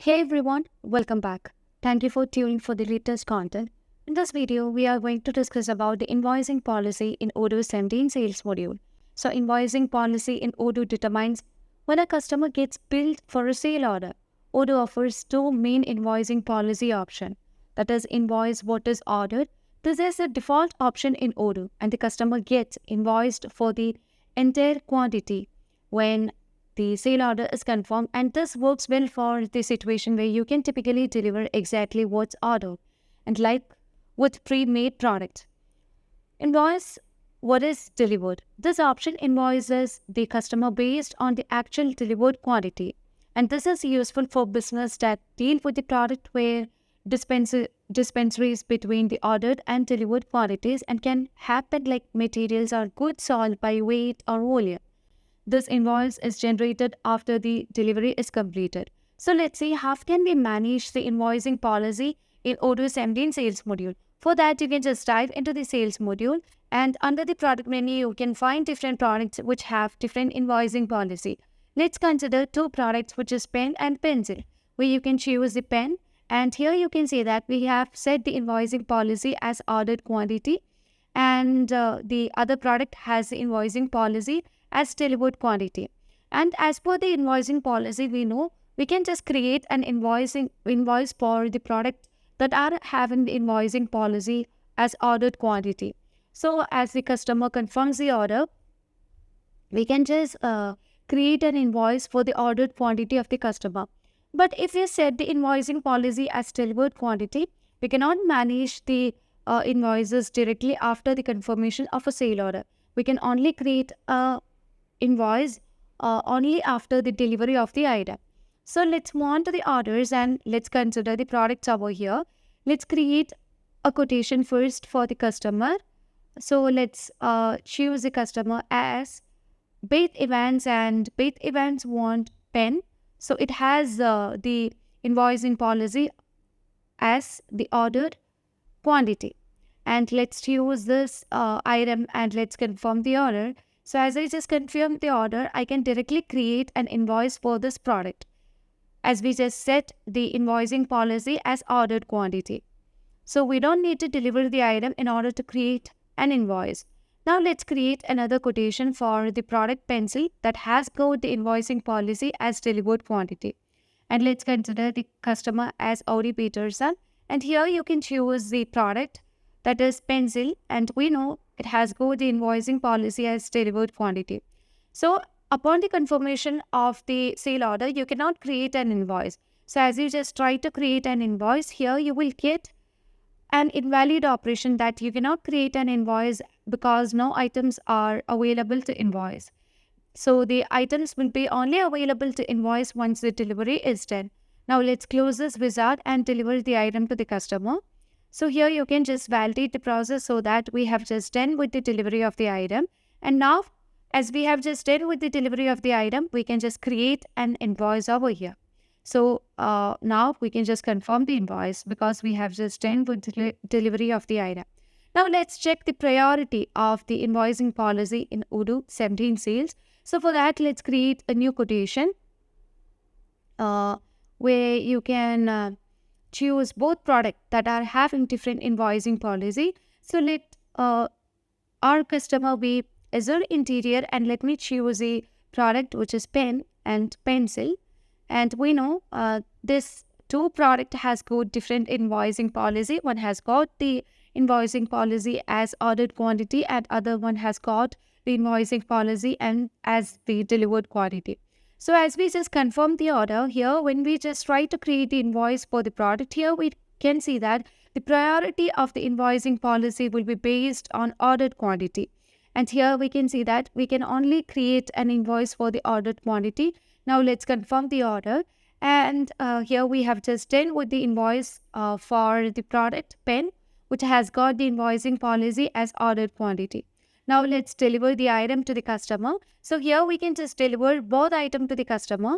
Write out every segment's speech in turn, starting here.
Hey everyone, welcome back. Thank you for tuning for the latest content. In this video, we are going to discuss about the invoicing policy in Odoo 17 sales module. So invoicing policy in Odoo determines when a customer gets billed for a sale order. Odoo offers two main invoicing policy options. That is invoice what is ordered. This is the default option in Odoo and the customer gets invoiced for the entire quantity when the sale order is confirmed, and this works well for the situation where you can typically deliver exactly what's ordered and like with pre-made product. Invoice what is delivered. This option invoices the customer based on the actual delivered quantity, and this is useful for business that deal with the product where dispensaries between the ordered and delivered quantities and can happen like materials or goods sold by weight or volume. This invoice is generated after the delivery is completed. So let's see how can we manage the invoicing policy in Odoo 17 sales module. For that, you can just dive into the sales module, and under the product menu, you can find different products which have different invoicing policy. Let's consider two products, which is pen and pencil, where you can choose the pen, and here you can see that we have set the invoicing policy as ordered quantity, and the other product has the invoicing policy as delivered quantity. And as per the invoicing policy, we know we can just create an invoice for the product that are having the invoicing policy as ordered quantity. So as the customer confirms the order, we can just create an invoice for the ordered quantity of the customer. But if we set the invoicing policy as delivered quantity, we cannot manage the invoices directly after the confirmation of a sale order. We can only create a invoice only after the delivery of the item. So let's move on to the orders and let's consider the products over here. Let's create a quotation first for the customer. So let's choose the customer as Beth Evans, and Beth Evans want pen. So it has the invoicing policy as the ordered quantity. And let's choose this item and let's confirm the order. So as I just confirmed the order, I can directly create an invoice for this product, as we just set the invoicing policy as ordered quantity. So we don't need to deliver the item in order to create an invoice. Now let's create another quotation for the product pencil that has got the invoicing policy as delivered quantity. And let's consider the customer as Audi Peterson. And here you can choose the product that is pencil, and we know it has got the invoicing policy as delivered quantity. So upon the confirmation of the sale order, you cannot create an invoice. So as you just try to create an invoice, here you will get an invalid operation that you cannot create an invoice because no items are available to invoice. So the items will be only available to invoice once the delivery is done. Now let's close this wizard and deliver the item to the customer. So here you can just validate the process so that we have just done with the delivery of the item. And now as we have just done with the delivery of the item, we can just create an invoice over here. So now we can just confirm the invoice because we have just done with the delivery of the item. Now let's check the priority of the invoicing policy in Odoo 17 sales. So for that, let's create a new quotation where you can choose both products that are having different invoicing policy. So let our customer be Azure Interior, and let me choose a product which is pen and pencil. And we know this two product has got different invoicing policy. One has got the invoicing policy as ordered quantity, and other one has got the invoicing policy and as the delivered quantity. So as we just confirm the order here, when we just try to create the invoice for the product, here we can see that the priority of the invoicing policy will be based on ordered quantity. And here we can see that we can only create an invoice for the ordered quantity. Now let's confirm the order. And here we have just done with the invoice for the product pen, which has got the invoicing policy as ordered quantity. Now let's deliver the item to the customer. So here we can just deliver both items to the customer.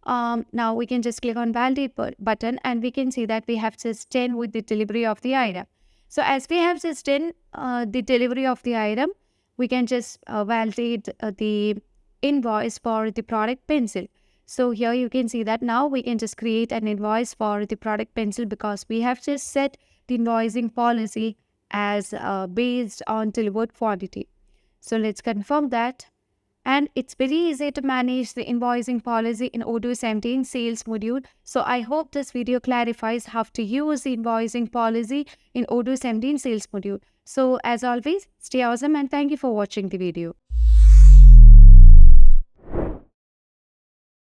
Now we can just click on validate button, and we can see that we have just done with the delivery of the item. So as we have just done the delivery of the item, we can just validate the invoice for the product pencil. So here you can see that now we can just create an invoice for the product pencil because we have just set the invoicing policy as based on delivered quantity. So let's confirm that. And it's very easy to manage the invoicing policy in Odoo 17 sales module. So I hope this video clarifies how to use the invoicing policy in Odoo 17 sales module. So as always, stay awesome and thank you for watching the video.